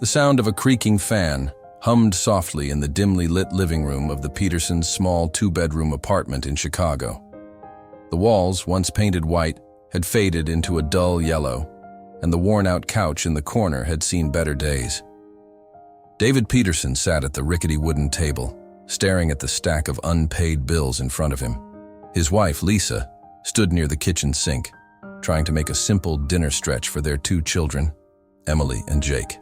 The sound of a creaking fan hummed softly in the dimly lit living room of the Petersons' small two-bedroom apartment in Chicago. The walls, once painted white, had faded into a dull yellow, and the worn-out couch in the corner had seen better days. David Peterson sat at the rickety wooden table, staring at the stack of unpaid bills in front of him. His wife, Lisa, stood near the kitchen sink, trying to make a simple dinner stretch for their two children, Emily and Jake.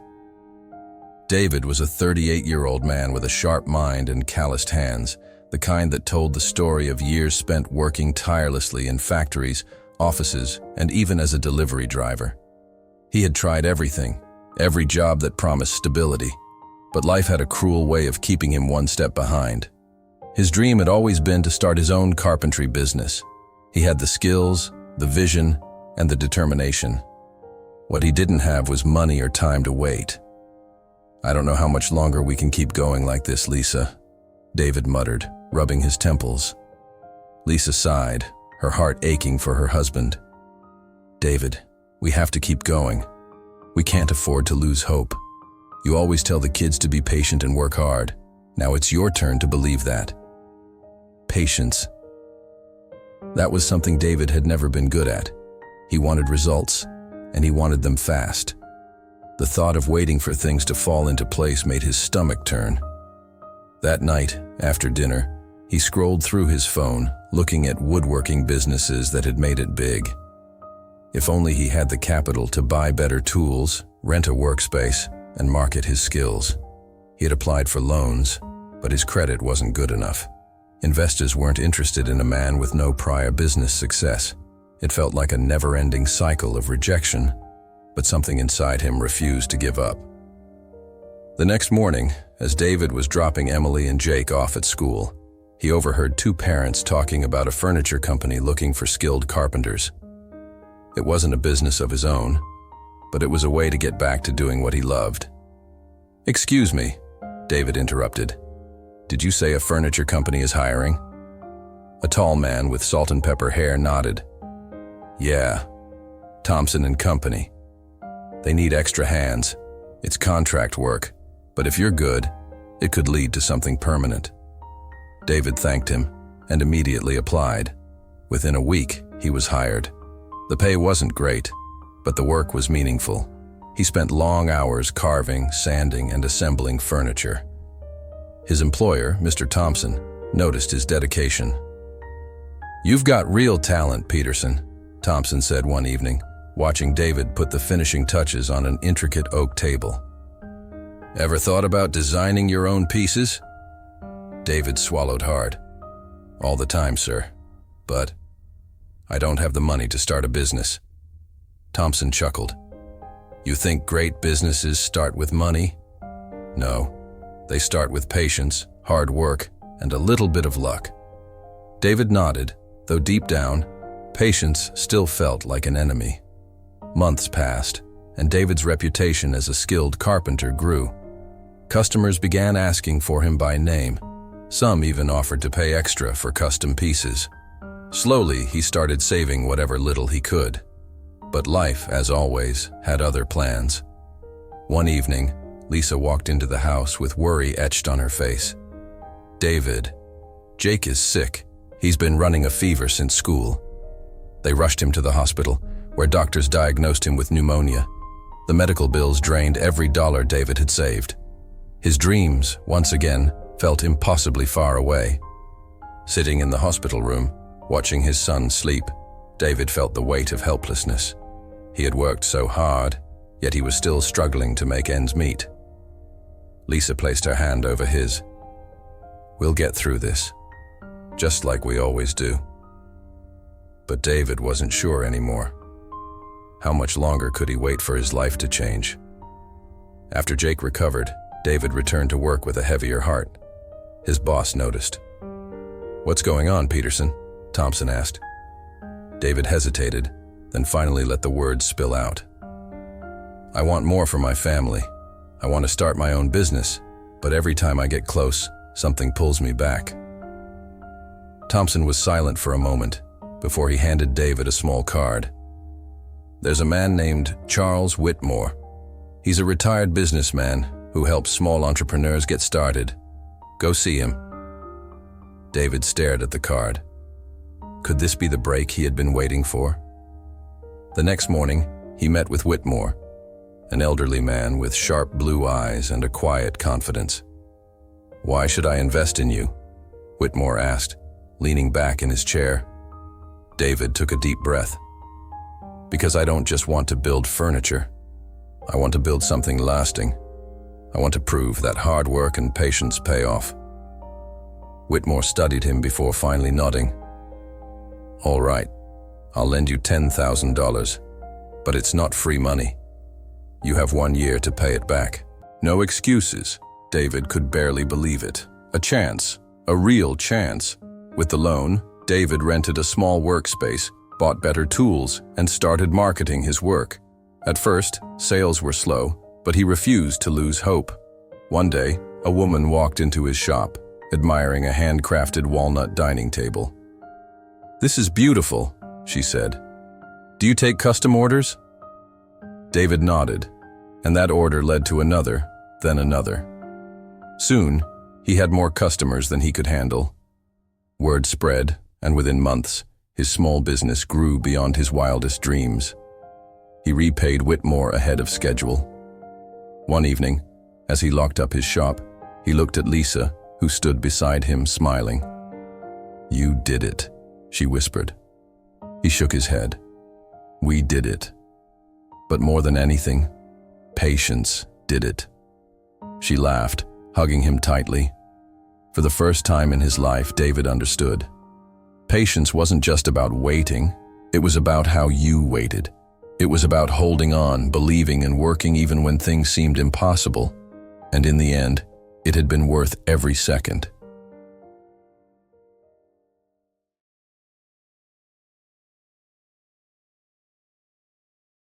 David was a 38-year-old man with a sharp mind and calloused hands, the kind that told the story of years spent working tirelessly in factories, offices, and even as a delivery driver. He had tried everything, every job that promised stability, but life had a cruel way of keeping him one step behind. His dream had always been to start his own carpentry business. He had the skills, the vision, and the determination. What he didn't have was money or time to wait. "I don't know how much longer we can keep going like this, Lisa," David muttered, rubbing his temples. Lisa sighed, her heart aching for her husband. "David, we have to keep going. We can't afford to lose hope. You always tell the kids to be patient and work hard. Now it's your turn to believe that." Patience. That was something David had never been good at. He wanted results, and he wanted them fast. The thought of waiting for things to fall into place made his stomach turn. That night, after dinner, he scrolled through his phone, looking at woodworking businesses that had made it big. If only he had the capital to buy better tools, rent a workspace, and market his skills. He had applied for loans, but his credit wasn't good enough. Investors weren't interested in a man with no prior business success. It felt like a never-ending cycle of rejection, but something inside him refused to give up. The next morning, as David was dropping Emily and Jake off at school, he overheard two parents talking about a furniture company looking for skilled carpenters. It wasn't a business of his own, but it was a way to get back to doing what he loved. "Excuse me," David interrupted. "Did you say a furniture company is hiring?" A tall man with salt and pepper hair nodded. "Yeah, Thompson and Company. They need extra hands. It's contract work, but if you're good, it could lead to something permanent." David thanked him and immediately applied. Within a week, he was hired. The pay wasn't great, but the work was meaningful. He spent long hours carving, sanding, and assembling furniture. His employer, Mr. Thompson, noticed his dedication. "You've got real talent, Peterson," Thompson said one evening, watching David put the finishing touches on an intricate oak table. "Ever thought about designing your own pieces?" David swallowed hard. "All the time, sir. But I don't have the money to start a business." Thompson chuckled. "You think great businesses start with money? No, they start with patience, hard work, and a little bit of luck." David nodded, though deep down, patience still felt like an enemy. Months passed, and David's reputation as a skilled carpenter grew. Customers began asking for him by name. Some even offered to pay extra for custom pieces. Slowly, he started saving whatever little he could. But life, as always, had other plans. One evening, Lisa walked into the house with worry etched on her face. "David, Jake is sick. He's been running a fever since school." They rushed him to the hospital, where doctors diagnosed him with pneumonia. The medical bills drained every dollar David had saved. His dreams, once again, felt impossibly far away. Sitting in the hospital room, watching his son sleep, David felt the weight of helplessness. He had worked so hard, yet he was still struggling to make ends meet. Lisa placed her hand over his. "We'll get through this, just like we always do." But David wasn't sure anymore. How much longer could he wait for his life to change? After Jake recovered, David returned to work with a heavier heart. His boss noticed. "What's going on, Peterson?" Thompson asked. David hesitated, then finally let the words spill out. "I want more for my family. I want to start my own business, but every time I get close, something pulls me back." Thompson was silent for a moment before he handed David a small card. "There's a man named Charles Whitmore. He's a retired businessman who helps small entrepreneurs get started. Go see him." David stared at the card. Could this be the break he had been waiting for? The next morning, he met with Whitmore, an elderly man with sharp blue eyes and a quiet confidence. "Why should I invest in you?" Whitmore asked, leaning back in his chair. David took a deep breath. "Because I don't just want to build furniture. I want to build something lasting. I want to prove that hard work and patience pay off." Whitmore studied him before finally nodding. "All right, I'll lend you $10,000, but it's not free money. You have 1 year to pay it back." No excuses. David could barely believe it. A chance, a real chance. With the loan, David rented a small workspace, bought better tools, and started marketing his work. At first, sales were slow, but he refused to lose hope. One day, a woman walked into his shop, admiring a handcrafted walnut dining table. "This is beautiful," she said. "Do you take custom orders?" David nodded, and that order led to another, then another. Soon, he had more customers than he could handle. Word spread, and within months, his small business grew beyond his wildest dreams. He repaid Whitmore ahead of schedule. One evening, as he locked up his shop, he looked at Lisa, who stood beside him smiling. "You did it," she whispered. He shook his head. "We did it. But more than anything, patience did it." She laughed, hugging him tightly. For the first time in his life, David understood. Patience wasn't just about waiting, it was about how you waited. It was about holding on, believing and working even when things seemed impossible. And in the end, it had been worth every second.